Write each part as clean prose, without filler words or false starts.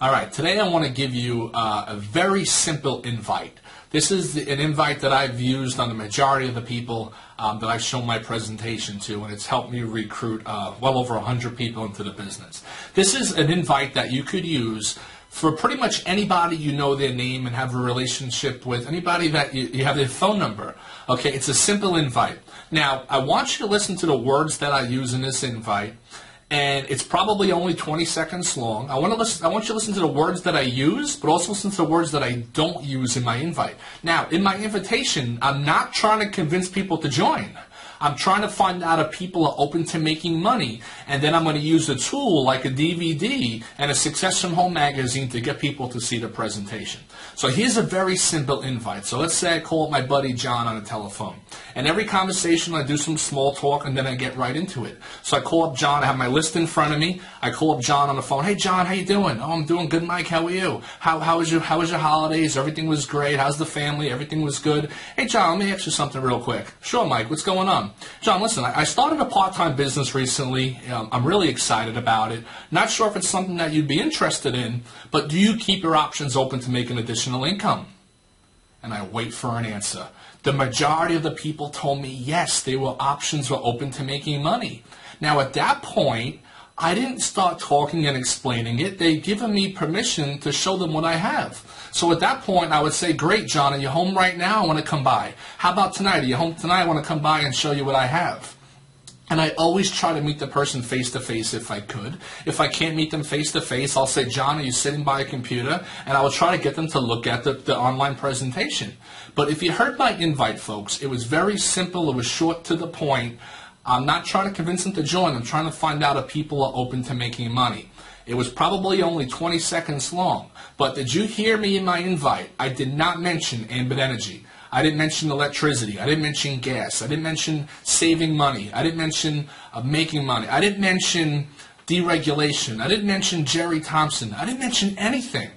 All right, today I want to give you a very simple invite. This is an invite that I've used on the majority of the people that I've shown my presentation to, and it's helped me recruit well over 100 people into the business. This is an invite that you could use for pretty much anybody you know their name and have a relationship with, anybody that you have their phone number. Okay, it's a simple invite. Now, I want you to listen to the words that I use in this invite. And it's probably only 20 seconds long. I want you to listen to the words that I use, but also listen to the words that I don't use in my invite. Now, in my invitation, I'm not trying to convince people to join. I'm trying to find out if people are open to making money. And then I'm going to use a tool like a DVD and a Success from Home magazine to get people to see the presentation. So here's a very simple invite. So let's say I call up my buddy John on the telephone. And every conversation I do some small talk and then I get right into it. So I call up John, I have my list in front of me. I call up John on the phone. Hey John, how you doing? Oh, I'm doing good, Mike. How are you? How was your holidays? Everything was great. How's the family? Everything was good. Hey John, let me ask you something real quick. Sure, Mike, what's going on? John, listen, I started a part-time business recently. I'm really excited about it. Not sure if it's something that you'd be interested in, but do you keep your options open to make an additional income? And I wait for an answer. The majority of the people told me yes, options were open to making money. Now at that point, I didn't start talking and explaining it. They'd given me permission to show them what I have. So at that point, I would say, great, John, are you home right now? I want to come by. How about tonight? Are you home tonight? I want to come by and show you what I have. And I always try to meet the person face-to-face if I could. If I can't meet them face-to-face, I'll say, John, are you sitting by a computer? And I will try to get them to look at the online presentation. But if you heard my invite, folks, it was very simple. It was short to the point. I'm not trying to convince them to join. I'm trying to find out if people are open to making money. It was probably only 20 seconds long. But did you hear me in my invite? I did not mention Ambit Energy. I didn't mention electricity. I didn't mention gas. I didn't mention saving money. I didn't mention making money. I didn't mention deregulation. I didn't mention Jerry Thompson. I didn't mention anything.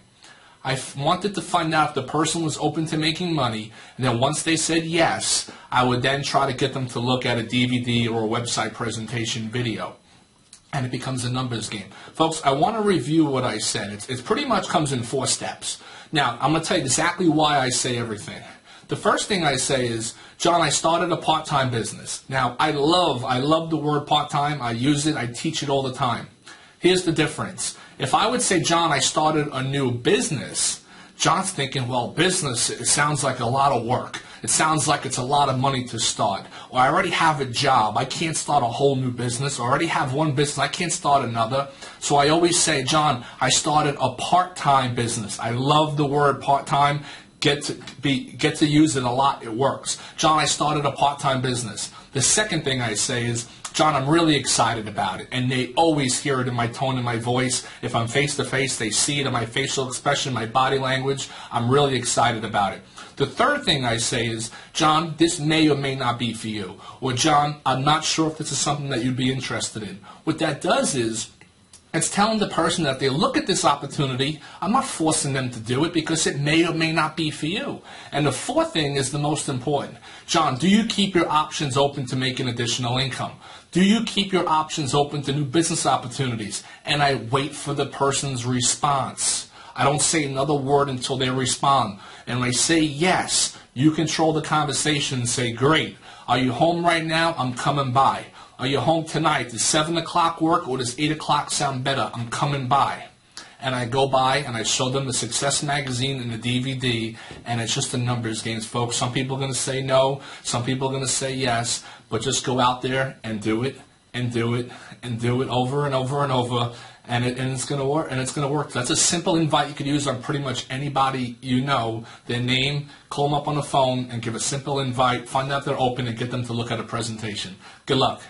I wanted to find out if the person was open to making money, and then once they said yes, I would then try to get them to look at a DVD or a website presentation video. And it becomes a numbers game. Folks, I want to review what I said. It pretty much comes in 4 steps. Now, I'm going to tell you exactly why I say everything. The first thing I say is, John, I started a part-time business. Now, I love the word part-time. I use it. I teach it all the time. Here's the difference. If I would say, John, I started a new business, John's thinking, well, business, it sounds like a lot of work. It sounds like it's a lot of money to start. Or I already have a job. I can't start a whole new business. Or I already have one business. I can't start another. So I always say, John, I started a part-time business. I love the word part-time. Get to use it a lot. It works. John, I started a part-time business. The second thing I say is, John, I'm really excited about it. And they always hear it in my tone and my voice. If I'm face-to-face, they see it in my facial expression, my body language. I'm really excited about it. The third thing I say is, John, this may or may not be for you. Or, John, I'm not sure if this is something that you'd be interested in. What that does is, it's telling the person that they look at this opportunity. I'm not forcing them to do it because it may or may not be for you. And the fourth thing is the most important. John, do you keep your options open to making additional income? Do you keep your options open to new business opportunities? And I wait for the person's response. I don't say another word until they respond. And when I say yes, you control the conversation and say, great. Are you home right now? I'm coming by. Are you home tonight? Does 7 o'clock work or does 8 o'clock sound better? I'm coming by. And I go by and I show them the Success magazine and the DVD, and it's just a numbers game, folks. Some people are going to say no. Some people are going to say yes. But just go out there and do it and do it and do it over and over and over. And it's going to work. And it's going to work. That's a simple invite you could use on pretty much anybody you know. Their name, call them up on the phone, and give a simple invite. Find out if they're open and get them to look at a presentation. Good luck.